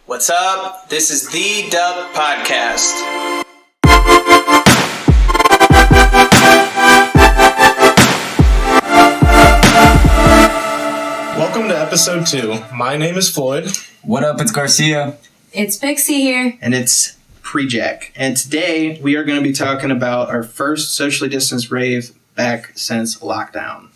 What's up? This is the Dub Podcast. Welcome to episode 2. My name is Floyd. What up? It's Garcia. It's Pixie here. And it's Pre-Jack. And today we are going to be talking about our first socially distanced rave back since lockdown.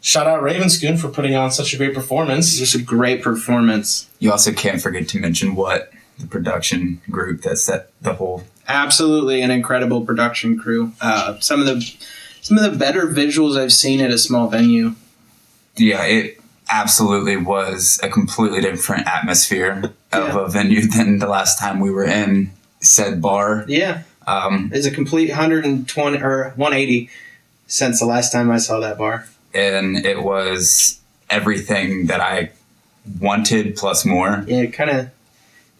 Shout out Ravenscoon for putting on such a great performance. Just a great performance. You also can't forget to mention what the production group that set the whole. Absolutely, an incredible production crew. Some of the better visuals I've seen at a small venue. Yeah, it absolutely was a completely different atmosphere of a venue than the last time we were in said bar. Yeah, it's a complete 120 or 180 since the last time I saw that bar. And it was everything that I wanted plus more. Yeah, kind of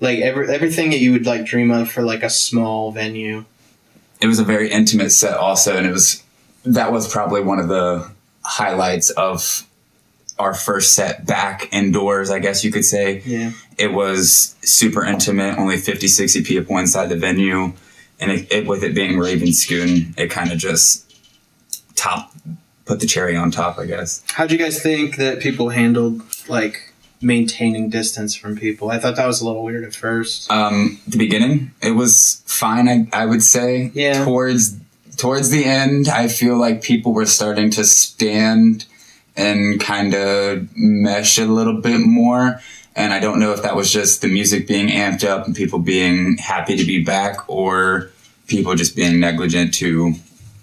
like everything that you would like dream of for like a small venue. It was a very intimate set also, and that was probably one of the highlights of our first set back indoors, I guess you could say. Yeah. It was super intimate, only 50, 60 people inside the venue, and it with it being Ravenscoon, it kind of just put the cherry on top, I guess. How'd you guys think that people handled like maintaining distance from people? I thought that was a little weird at first. The beginning, it was fine, I would say. Yeah. Towards the end, I feel like people were starting to stand and kind of mesh a little bit more. And I don't know if that was just the music being amped up and people being happy to be back, or people just being negligent to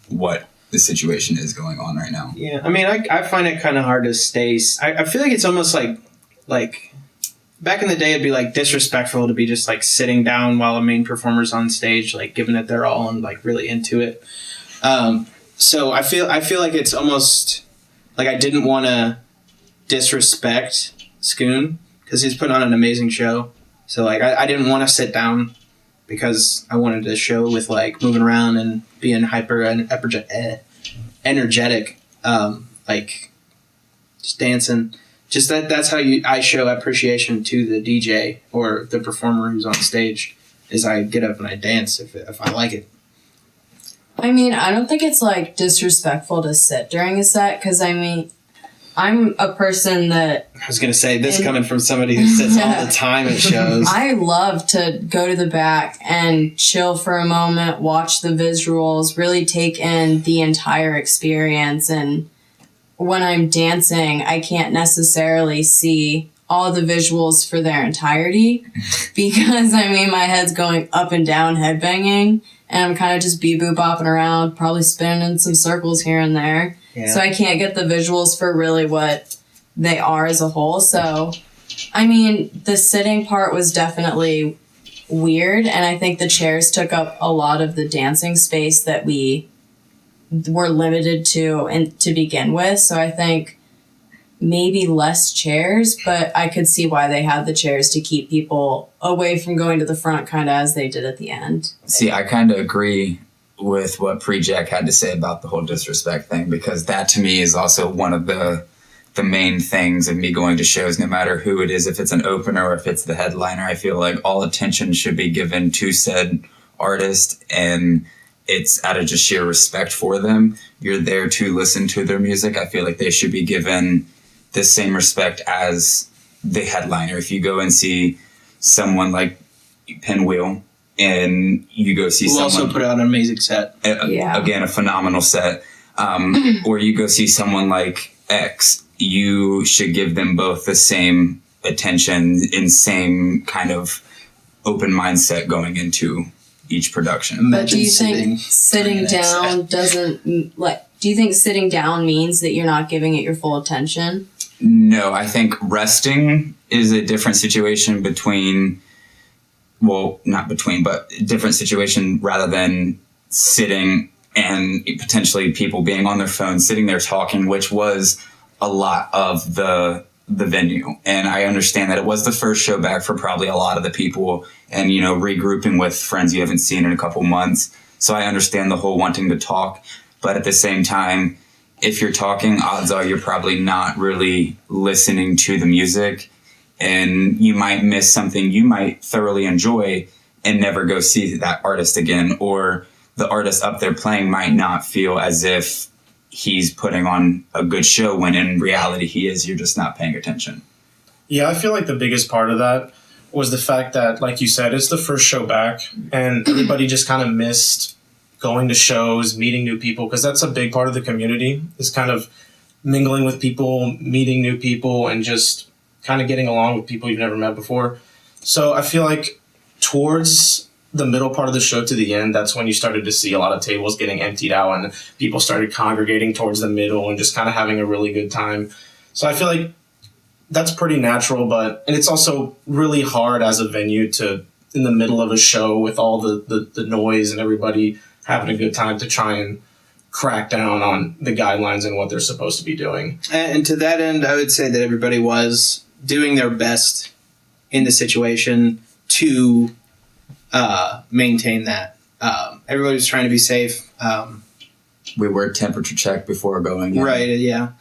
what the situation is going on right now. Yeah, I mean, I find it kind of hard to stay. I feel like it's almost like back in the day, it'd be like disrespectful to be just like sitting down while a main performer's on stage, like giving it their all and like really into it. So I feel like it's almost like I didn't want to disrespect Scoon because he's putting on an amazing show. So like I didn't want to sit down because I wanted to show with like moving around and being hyper and energetic, like just dancing. Just that's how I show appreciation to the DJ or the performer who's on stage. Is I get up and I dance if I like it. I mean, I don't think it's like disrespectful to sit during a set because I mean, I'm a person that... I was going to say, this coming from somebody who sits all the time at shows. I love to go to the back and chill for a moment, watch the visuals, really take in the entire experience. And when I'm dancing, I can't necessarily see all the visuals for their entirety because, I mean, my head's going up and down headbanging and I'm kind of just bee-boo bopping around, probably spinning in some circles here and there. Yeah. So I can't get the visuals for really what they are as a whole. So, I mean, the sitting part was definitely weird. And I think the chairs took up a lot of the dancing space that we were limited to and to begin with. So I think maybe less chairs, but I could see why they had the chairs to keep people away from going to the front kind of as they did at the end. See, I kind of agree with what Pre-Jack had to say about the whole disrespect thing, because that to me is also one of the main things of me going to shows, no matter who it is, if it's an opener or if it's the headliner. I feel like all attention should be given to said artist, and it's out of just sheer respect for them. You're there to listen to their music. I feel like they should be given the same respect as the headliner. If you go and see someone like Pinwheel, and you go see someone... also put out an amazing set. Again, a phenomenal set. Or you go see someone like X, you should give them both the same attention and same kind of open mindset going into each production. But do you think sitting down do you think sitting down means that you're not giving it your full attention? No, I think resting is a different situation different situation rather than sitting and potentially people being on their phones, sitting there talking, which was a lot of the venue. And I understand that it was the first show back for probably a lot of the people and, you know, regrouping with friends you haven't seen in a couple months. So I understand the whole wanting to talk. But at the same time, if you're talking, odds are you're probably not really listening to the music. and you might miss something you might thoroughly enjoy and never go see that artist again, or the artist up there playing might not feel as if he's putting on a good show when in reality he is. You're just not paying attention. Yeah, I feel like the biggest part of that was the fact that, like you said, it's the first show back, and everybody just kind of missed going to shows, meeting new people, because that's a big part of the community, is kind of mingling with people, meeting new people, and just kind of getting along with people you've never met before. So I feel like towards the middle part of the show to the end, that's when you started to see a lot of tables getting emptied out and people started congregating towards the middle and just kind of having a really good time. So I feel like that's pretty natural, and it's also really hard as a venue to, in the middle of a show with all the noise and everybody having a good time, to try and crack down on the guidelines and what they're supposed to be doing. And to that end, I would say that everybody was doing their best in the situation to maintain that. Everybody was trying to be safe. We were temperature checked before going in. Right, yeah.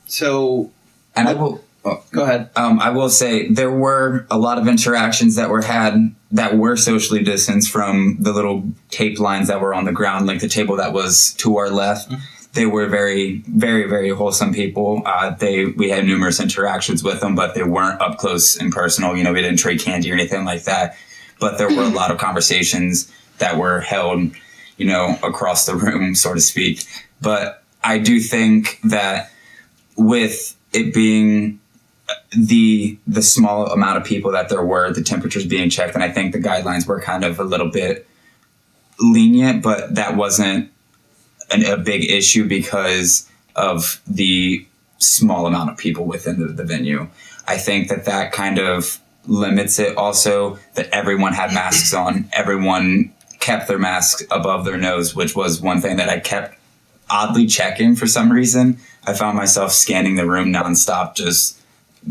So... And I will... Go ahead. I will say there were a lot of interactions that were had that were socially distanced from the little tape lines that were on the ground, like the table that was to our left. Mm-hmm. They were very, very, very wholesome people. We had numerous interactions with them, but they weren't up close and personal. We didn't trade candy or anything like that. But there were a lot of conversations that were held, across the room, so to speak. But I do think that with it being the small amount of people that there were, the temperatures being checked, and I think the guidelines were kind of a little bit lenient, but that wasn't a big issue because of the small amount of people within the venue. I think that kind of limits it also, that everyone had masks on. Everyone kept their masks above their nose, which was one thing that I kept oddly checking for some reason. I found myself scanning the room nonstop, just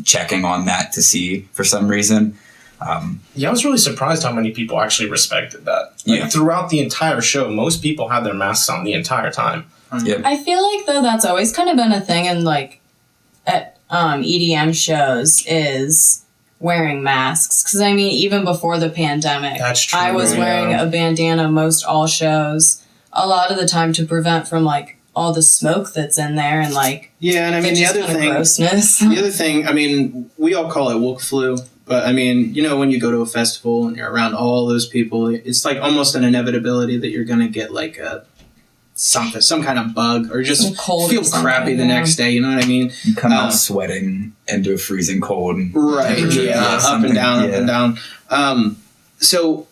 checking on that to see for some reason. Yeah, I was really surprised how many people actually respected that. Throughout the entire show, most people had their masks on the entire time. Yep. I feel like, though, that's always kind of been a thing in, at EDM shows, is wearing masks. Because, even before the pandemic, that's true, I was wearing a bandana most all shows, a lot of the time to prevent from, all the smoke that's in there and yeah, and the other thing, grossness. The other thing, we all call it woke flu, but when you go to a festival and you're around all those people, it's almost an inevitability that you're gonna get some kind of bug or just feel crappy the next day. You know what I mean? You come out sweating into a freezing cold, right? Yeah, up and down, up and down. So.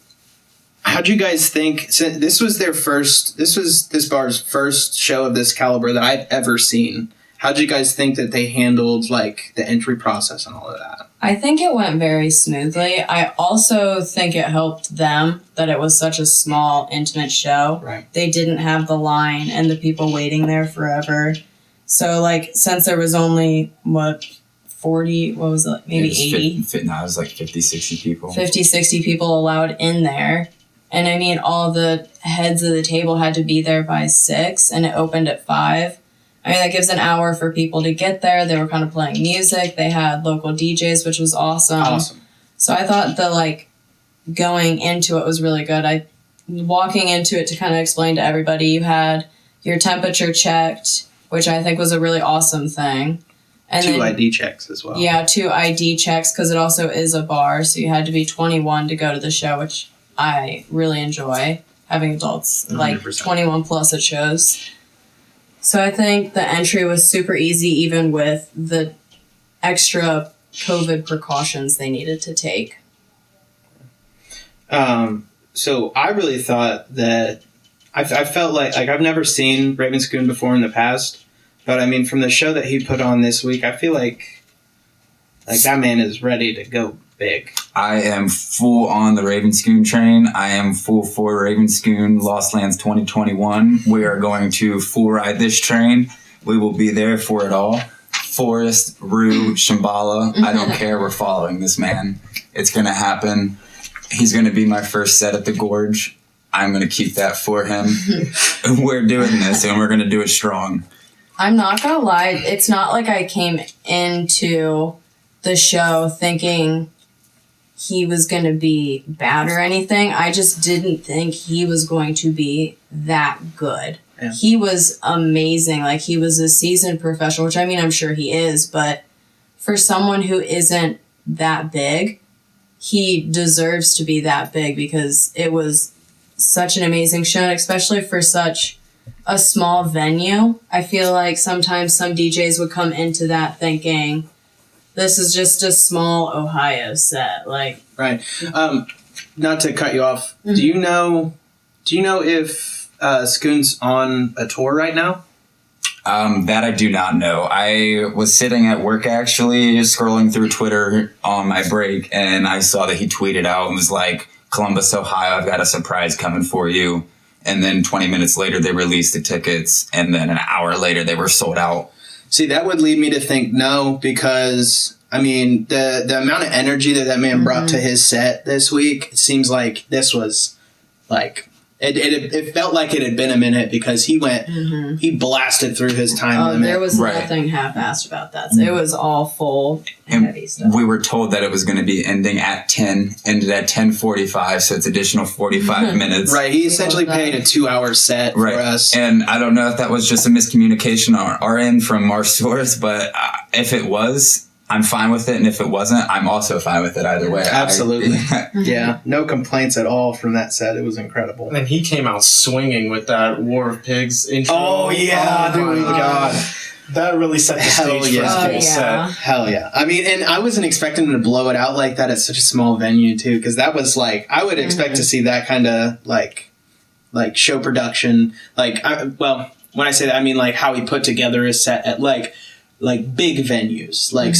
How'd you guys think? So this was this bar's first show of this caliber that I've ever seen. How'd you guys think that they handled the entry process and all of that? I think it went very smoothly. I also think it helped them that it was such a small, intimate show. Right. They didn't have the line and the people waiting there forever. So since there was only 40, what was it? Maybe 80? No, it was 50, 60 people. 50, 60 people allowed in there. And all the heads of the table had to be there by 6, and it opened at 5. That gives an hour for people to get there. They were kind of playing music. They had local DJs, which was awesome. So I thought going into it was really good. Walking into it, to kind of explain to everybody, you had your temperature checked, which I think was a really awesome thing. And 2 ID checks as well. Yeah, 2 ID checks, because it also is a bar, so you had to be 21 to go to the show, which I really enjoy having adults 100%. 21 plus at shows. So I think the entry was super easy, even with the extra COVID precautions they needed to take. So I really thought that I felt like I've never seen Ravenscoon before in the past, but from the show that he put on this week, I feel like that man is ready to go big. I am full on the Ravenscoon train. I am full for Ravenscoon Lost Lands 2021. We are going to full ride this train. We will be there for it all. Forest, Rue, Shambhala. I don't care. We're following this man. It's going to happen. He's going to be my first set at the Gorge. I'm going to keep that for him. We're doing this, and we're going to do it strong. I'm not going to lie. It's not like I came into the show thinking he was going to be bad or anything. I just didn't think he was going to be that good. Yeah. He was amazing. Like, he was a seasoned professional, which I mean, I'm sure he is, but for someone who isn't that big, he deserves to be that big because it was such an amazing show, and especially for such a small venue. I feel like sometimes some DJs would come into that thinking, this is just a small Ohio set. Like, Right. Not to cut you off. Mm-hmm. Do you know if Scoon's on a tour right now? That I do not know. I was sitting at work actually, scrolling through Twitter on my break, and I saw that he tweeted out and was like, Columbus, Ohio, I've got a surprise coming for you. And then 20 minutes later, they released the tickets, and then an hour later, they were sold out. See, that would lead me to think no, because I mean the amount of energy that man brought to his set this week, it seems like this was like it felt like it had been a minute because he went he blasted through his time limit. there was Right. nothing half-assed about that. So it was all full And heavy stuff. we were told that it was going to be ending at 10, ended at 10:45, so it's additional 45 minutes. Right, he essentially paid a 2-hour set Right. for us. And I don't know if that was just a miscommunication on our end from our source, but if it was, I'm fine with it. And if it wasn't, I'm also fine with it either way. Absolutely. Yeah, no complaints at all from that set. It was incredible. And then he came out swinging with that War of Pigs intro. Oh, yeah, Oh my dude. God. That really set the Hell stage yeah. for his Oh, whole yeah. set. Hell yeah. I mean, and I wasn't expecting him to blow it out like that at such a small venue, too, because that was like, I would expect to see that kind of like show production. Like, when I say that, I mean like how he put together his set at like big venues, like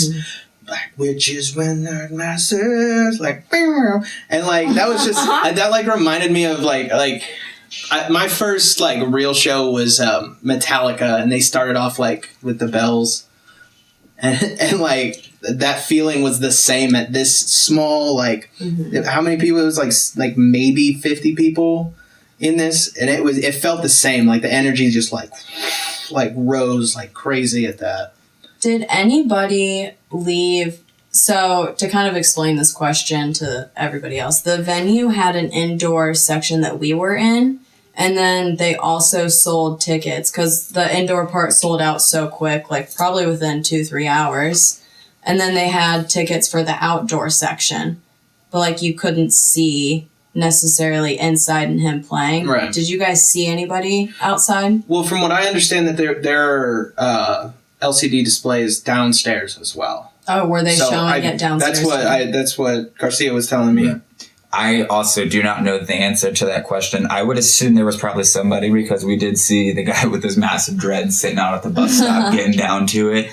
Black Witches when they're masses, like, and like that was just that like reminded me of my first like real show was Metallica, and they started off like with the bells, and like that feeling was the same at this small like how many people? It was like maybe 50 people in this, and it felt the same. Like the energy just like rose like crazy at that. Did anybody leave? So, to kind of explain this question to everybody else, the venue had an indoor section that we were in, and then they also sold tickets because the indoor part sold out so quick, like probably within 2-3 hours. And then they had tickets for the outdoor section, but like you couldn't see necessarily inside and him playing. Right. Did you guys see anybody outside? Well, from what I understand, that there are LCD displays downstairs as well. Oh, were they showing it downstairs? That's what Garcia was telling me. Yeah. I also do not know the answer to that question. I would assume there was probably somebody because we did see the guy with his massive dreads sitting out at the bus stop getting down to it.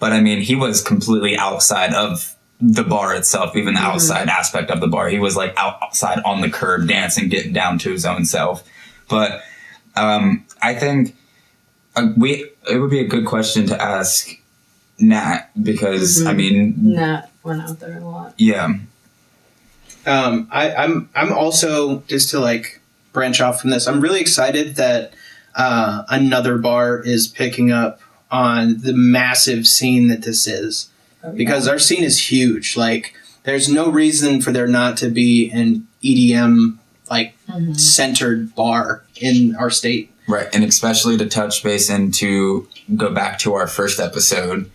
But I mean, he was completely outside of the bar itself, even the outside aspect of the bar. He was like outside on the curb dancing, getting down to his own self. But I think it would be a good question to ask Nat because I mean, Nat went out there a lot. Yeah. I'm also, just to like branch off from this, I'm really excited that another bar is picking up on the massive scene that this is, because our scene is huge. Like, there's no reason for there not to be an EDM like centered bar in our state. Right, and especially to touch base and to go back to our first episode,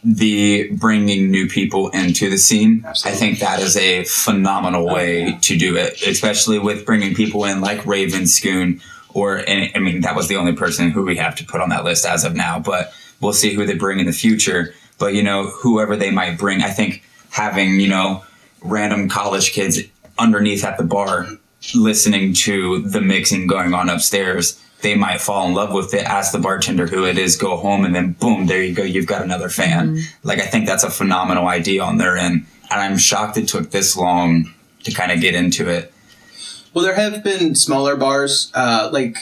the bringing new people into the scene. Absolutely. I think that is a phenomenal way to do it, especially with bringing people in like Raven, Scoon, and I mean, that was the only person who we have to put on that list as of now, but we'll see who they bring in the future. But, you know, whoever they might bring, I think having, you know, random college kids underneath at the bar listening to the mixing going on upstairs, they might fall in love with it, ask the bartender who it is, go home, and then boom, there you go, you've got another fan. Like, I think that's a phenomenal idea on their end, and I'm shocked it took this long to kind of get into it. Well, there have been smaller bars, like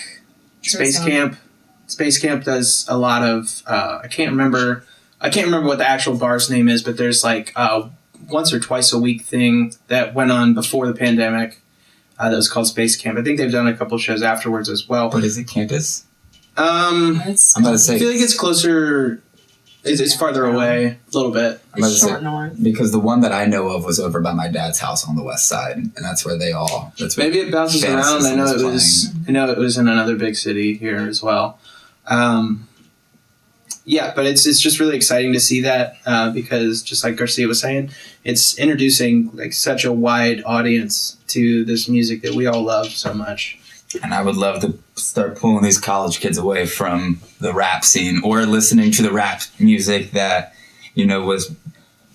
Space Camp. Space Camp does a lot of, I can't remember what the actual bar's name is, but there's like once or twice a week thing that went on before the pandemic. That was called Space Camp. I think they've done a couple shows afterwards as well. But is it campus? I'm I'm about to say. I feel like it's closer. It's farther away a little bit. It's short north. Because the one that I know of was over by my dad's house on the west side, and that's where they all. That's where Maybe it bounces Band around. System I know playing. it was in another big city here as well. Yeah, but it's just really exciting to see that because just like Garcia was saying, it's introducing like such a wide audience to this music that we all love so much. And I would love to start pulling these college kids away from the rap scene or listening to the rap music that, was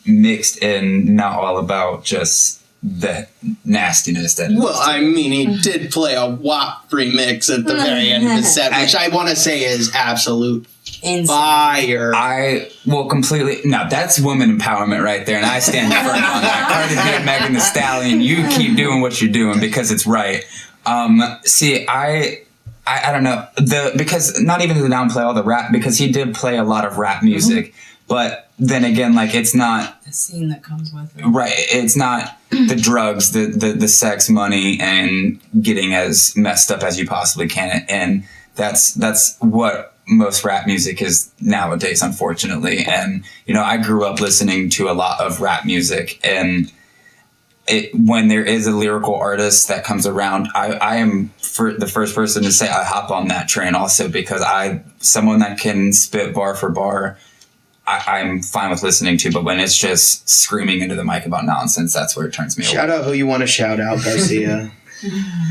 mixed and not all about just the nastiness that it Well, is. I mean, he did play a WAP remix at the very end of the set, which I want to say is absolute Insane. fire. No, that's woman empowerment right there, and I stand firm on that. Cardi B, Megan Thee Stallion, you keep doing what you're doing because it's right. I don't know because not even to downplay all the rap because he did play a lot of rap music, but then again, like it's not The scene that comes with it. right. It's not the drugs, the sex, money, and getting as messed up as you possibly can, and that's what most rap music is nowadays, unfortunately. And I grew up listening to a lot of rap music, and when there is a lyrical artist that comes around, I am the first person to say I hop on that train also because someone that can spit bar for bar, I'm fine with listening to, but when it's just screaming into the mic about nonsense, that's where it turns me away. Shout out who you want to shout out, Garcia.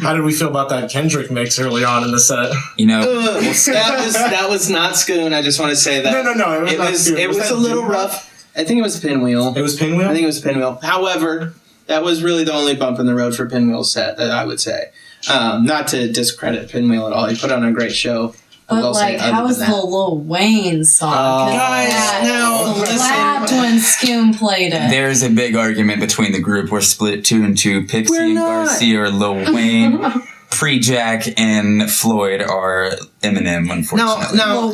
How did we feel about that Kendrick mix early on in the set? That was not Scoon. I just want to say that. No. It was a little rough. I think it was Pinwheel. It was Pinwheel? I think it was Pinwheel. However, that was really the only bump in the road for Pinwheel's set that I would say. Not to discredit Pinwheel at all. He put on a great show. But like, how was the Lil Wayne song? Guys, now slapped when Scoon played it. There's a big argument between the group. We're split 2 and 2. Pixie We're and not. Garcia are Lil Wayne. Pre-Jack and Floyd are Eminem, unfortunately. No.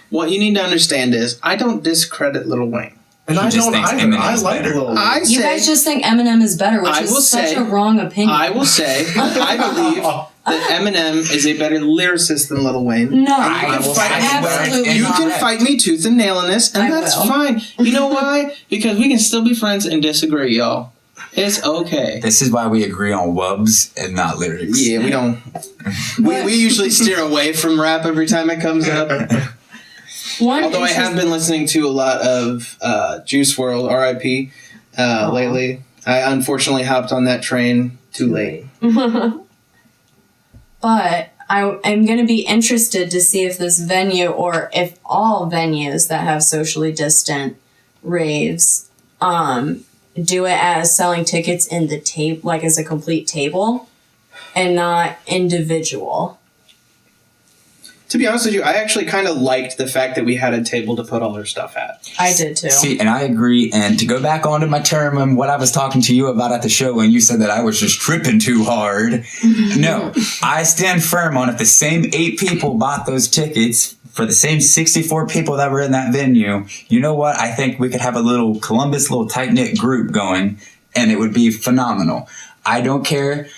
What you need to understand is I don't discredit Lil Wayne. And I just don't thinks either. Eminem I is like better. Lil Wayne. You guys just think Eminem is better, which I will is such say- a wrong opinion. I will say I believe that Eminem is a better lyricist than Lil Wayne. No, I will say absolutely it's You not. can fight me tooth and nail in this, and I that's will. fine. You know why? Because we can still be friends and disagree, y'all. It's okay. This is why we agree on wubs and not lyrics. Yeah, we don't. We usually steer away from rap every time it comes up. Although I have been listening to a lot of Juice WRLD, R.I.P. Lately. I unfortunately hopped on that train too late. But I'm going to be interested to see if this venue or if all venues that have socially distant raves do it as selling tickets in the table, like as a complete table and not individual. To be honest with you, I actually kind of liked the fact that we had a table to put all our stuff at. I did too. See, and I agree. And to go back onto my term and what I was talking to you about at the show when you said that I was just tripping too hard. No, I stand firm on if the same 8 people bought those tickets for the same 64 people that were in that venue, you know what? I think we could have a little Columbus, little tight-knit group going, and it would be phenomenal. I don't care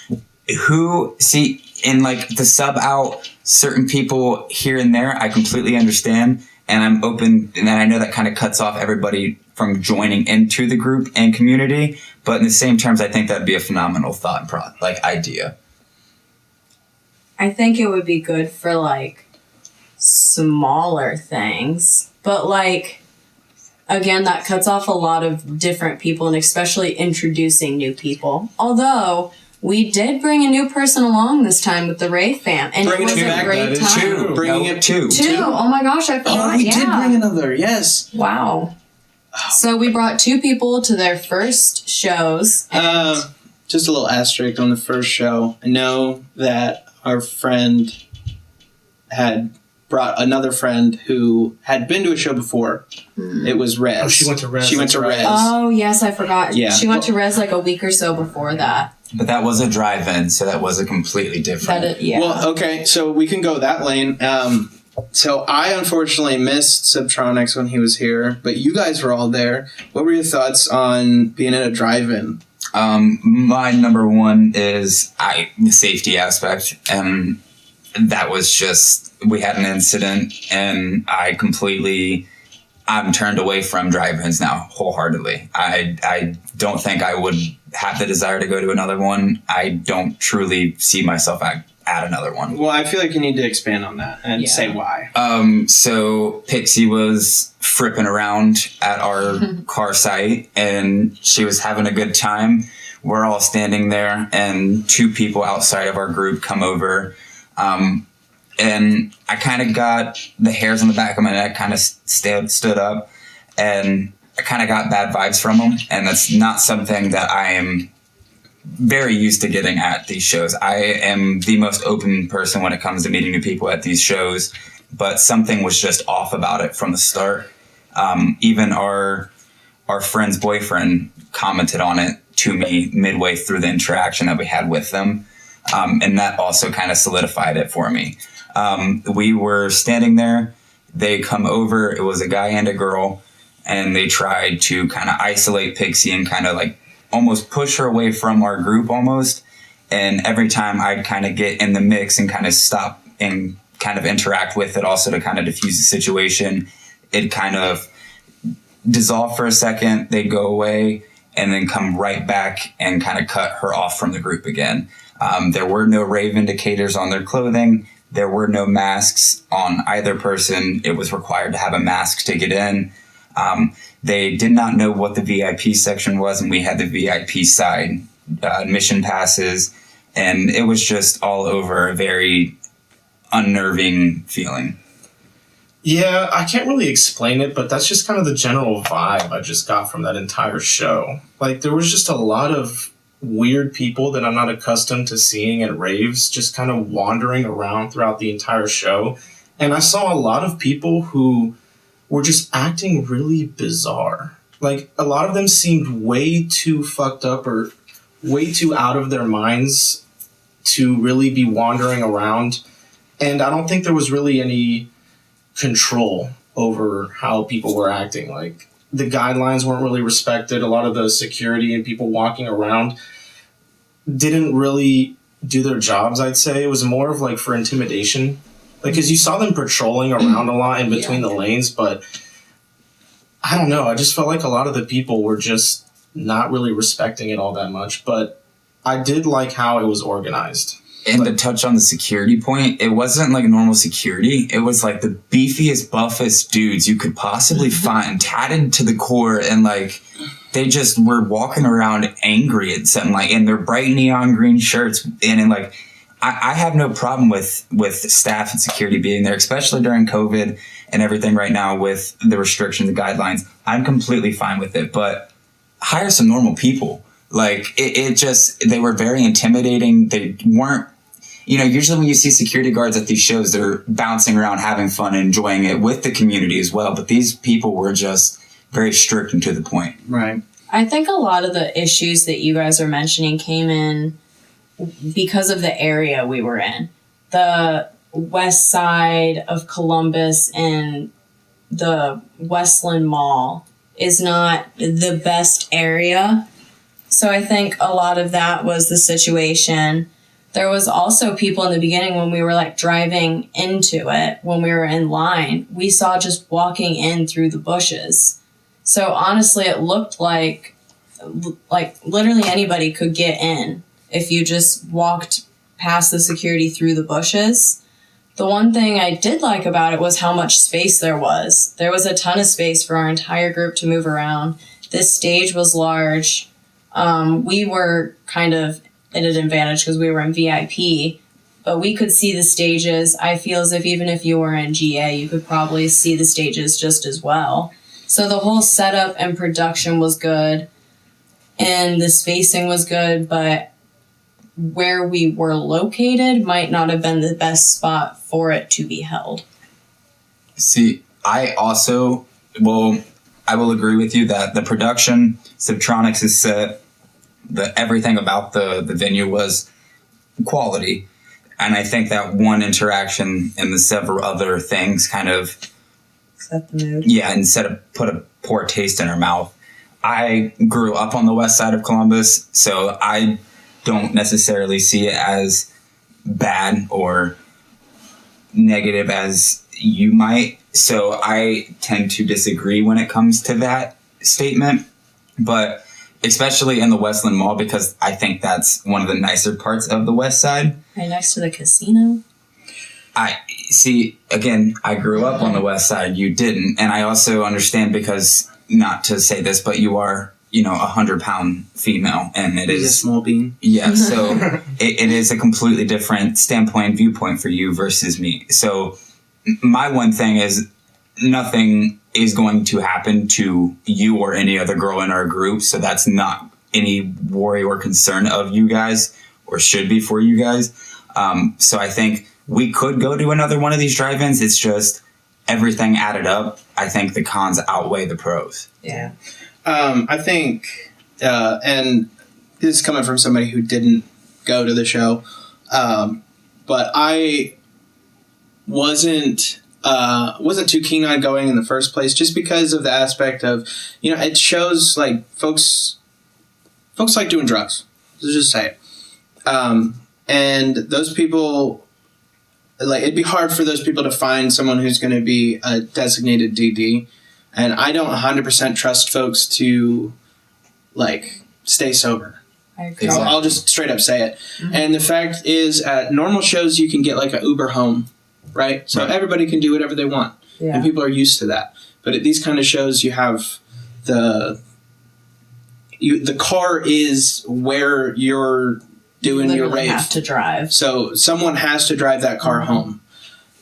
who, see, in like the sub out certain people here and there, I completely understand, and I'm open, and I know that kind of cuts off everybody from joining into the group and community, but in the same terms, I think that'd be a phenomenal thought and idea. I think it would be good for like smaller things, but like again, that cuts off a lot of different people and especially introducing new people. Although we did bring a new person along this time with the Ray fam, and Bringing it was it a back, great that is time. true. Bringing it two. Two. Oh my gosh, I forgot. Oh, we yeah. did bring another, yes. Wow. So we brought 2 people to their first shows. And Just a little asterisk on the first show. I know that our friend had brought another friend who had been to a show before. It was Rez. Oh, she went to Rez, She went to that's right. Rez. oh yes, I forgot. Yeah. She went to Res like a week or so before that. But that was a drive-in, so that was a completely different. Yeah. Well, okay, so we can go that lane. So I unfortunately missed Subtronics when he was here, but you guys were all there. What were your thoughts on being in a drive-in? My number one is the safety aspect. that was just, we had an incident, and I'm turned away from drive-ins now wholeheartedly. I don't think I would have the desire to go to another one. I don't truly see myself at another one. Well, I feel like you need to expand on that and say why. So Pixie was fripping around at our car site, and she was having a good time. We're all standing there, and 2 people outside of our group come over. And I kind of got the hairs on the back of my neck kind of stood up, and I kind of got bad vibes from them. And that's not something that I am very used to getting at these shows. I am the most open person when it comes to meeting new people at these shows, but something was just off about it from the start. Even our friend's boyfriend commented on it to me midway through the interaction that we had with them. And that also kind of solidified it for me. We were standing there. They come over. It was a guy and a girl, and they tried to kind of isolate Pixie and kind of like almost push her away from our group almost. And every time I'd kind of get in the mix and kind of stop and kind of interact with it also to kind of diffuse the situation, it kind of dissolve for a second. They'd go away and then come right back and kind of cut her off from the group again. There were no rave indicators on their clothing. There were no masks on either person. It was required to have a mask to get in. They did not know what the VIP section was, and we had the VIP side, admission passes, and it was just all over a very unnerving feeling. Yeah, I can't really explain it, but that's just kind of the general vibe I just got from that entire show. Like, there was just a lot of weird people that I'm not accustomed to seeing at raves just kind of wandering around throughout the entire show. And I saw a lot of people who were just acting really bizarre. Like, a lot of them seemed way too fucked up or way too out of their minds to really be wandering around. And I don't think there was really any control over how people were acting. Like, the guidelines weren't really respected. A lot of the security and people walking around didn't really do their jobs, I'd say. It was more of like for intimidation. Like, because you saw them patrolling around a lot in between the lanes, but I don't know. I just felt like a lot of the people were just not really respecting it all that much. But I did like how it was organized. And to touch on the security point, it wasn't like normal security. It was like the beefiest, buffest dudes you could possibly find, tatted to the core, and like they just were walking around angry at something, like in their bright neon green shirts. And like, I have no problem with staff and security being there, especially during COVID and everything right now with the restrictions and guidelines. I'm completely fine with it, but hire some normal people. Like it just, they were very intimidating. They weren't, you know, usually when you see security guards at these shows, they're bouncing around, having fun, and enjoying it with the community as well. But these people were just very strict and to the point. Right. I think a lot of the issues that you guys are mentioning came in because of the area we were in. The west side of Columbus and the Westland Mall is not the best area. So I think a lot of that was the situation. There was also people in the beginning when we were like driving into it, when we were in line, we saw just walking in through the bushes. So honestly, it looked like literally anybody could get in if you just walked past the security through the bushes. The one thing I did like about it was how much space there was. There was a ton of space for our entire group to move around. This stage was large. We were kind of at an advantage because we were in VIP, but we could see the stages. I feel as if even if you were in GA, you could probably see the stages just as well. So the whole setup and production was good and the spacing was good, but where we were located might not have been the best spot for it to be held. See, I will agree with you that the production, Subtronics is set, everything about the venue was quality. And I think that one interaction and the several other things kind of Set the mood. Yeah, and put a poor taste in our mouth. I grew up on the west side of Columbus, so I don't necessarily see it as bad or negative as you might. So I tend to disagree when it comes to that statement. But especially in the Westland Mall, because I think that's one of the nicer parts of the West Side. Right next to the casino. I see, again, I grew up on the West Side. You didn't. And I also understand because, not to say this, but you are, a 100-pound female. And it He's a is small bean. Yeah, so it is a completely different standpoint, viewpoint for you versus me. So my one thing is nothing is going to happen to you or any other girl in our group. So that's not any worry or concern of you guys, or should be for you guys. So I think we could go to another one of these drive-ins. It's just everything added up. I think the cons outweigh the pros. Yeah. I think, and this is coming from somebody who didn't go to the show, but I wasn't too keen on going in the first place, just because of the aspect of, it shows like folks like doing drugs. Let's just say it. And those people, like, it'd be hard for those people to find someone who's going to be a designated DD. And I don't 100% trust folks to, like, stay sober. I agree. Exactly. I'll just straight up say it. Mm-hmm. And the fact is, at normal shows, you can get, like, a Uber home, right? So Right. everybody can do whatever they want. Yeah. And people are used to that. But at these kind of shows, you have the car is where you're doing your Literally rave. have to drive. So someone has to drive that car home.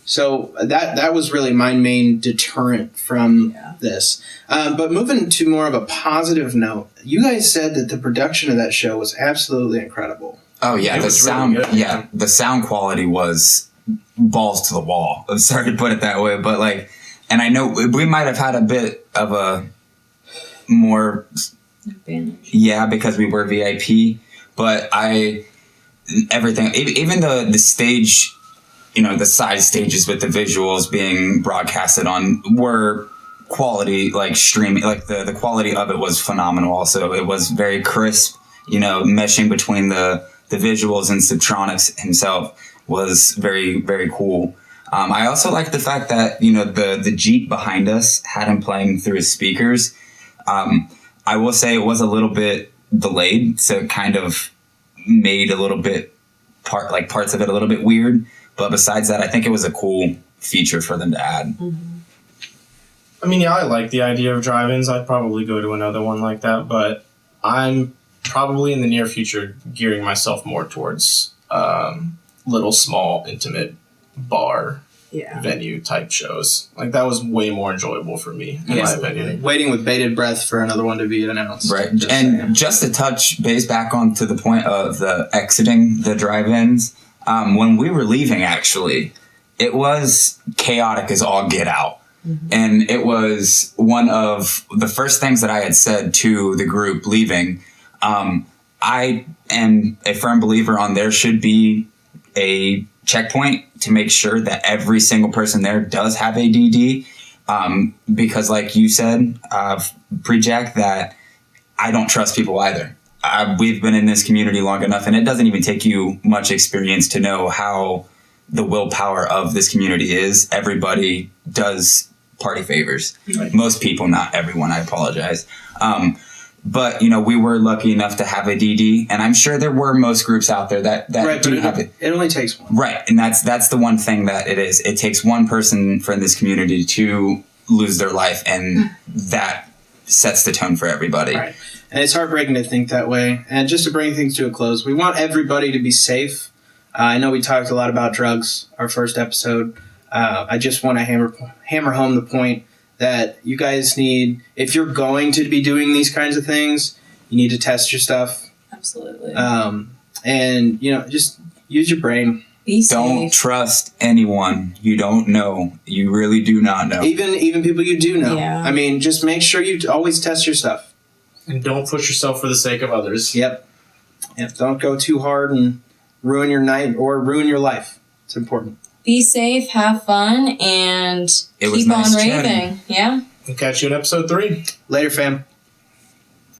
So that was really my main deterrent from this. But moving to more of a positive note, you guys said that the production of that show was absolutely incredible. Oh yeah, It the was sound. really good. Yeah, the sound quality was balls to the wall. I'm sorry to put it that way, but like, and I know we might have had a bit of a more, Advantage. because we were VIP, but everything, even the stage, the side stages with the visuals being broadcasted on were quality, like streaming, like the quality of it was phenomenal. Also, it was very crisp, meshing between the visuals, and Subtronics himself was very, very cool. I also like the fact that, the Jeep behind us had him playing through his speakers. I will say it was a little bit delayed, so it kind of made a little bit parts of it a little bit weird. But besides that, I think it was a cool feature for them to add. Mm-hmm. I mean, I like the idea of drive-ins. I'd probably go to another one like that, but I'm probably in the near future gearing myself more towards little, small, intimate bar venue type shows. Like, that was way more enjoyable for me, in my opinion. Waiting with bated breath for another one to be announced. Right. Just to touch base back on to the point of the exiting the drive-ins, when we were leaving, actually, it was chaotic as all get out. Mm-hmm. And it was one of the first things that I had said to the group leaving. I am a firm believer on there should be a checkpoint to make sure that every single person there does have a DD. Because like you said, pre-Jack, that I don't trust people either. We've been in this community long enough, and it doesn't even take you much experience to know how the willpower of this community is. Everybody does party favors. Right. Most people, not everyone, I apologize. But, we were lucky enough to have a DD, and I'm sure there were most groups out there that do have it. It only takes one. Right, and that's the one thing that it is. It takes one person from this community to lose their life, and that sets the tone for everybody. Right. And it's heartbreaking to think that way. And just to bring things to a close, we want everybody to be safe. I know we talked a lot about drugs our first episode. I just want to hammer home the point that you guys need, if you're going to be doing these kinds of things, you need to test your stuff. Absolutely. And, just use your brain. Be safe. Don't trust anyone you don't know. You really do not know. Even people you do know. Yeah. I mean, just make sure you always test your stuff. And don't push yourself for the sake of others. Yep. Don't go too hard and ruin your night or ruin your life. It's important. Be safe, have fun, and keep nice on chatting. raving. Yeah. We'll catch you in episode 3. Later, fam.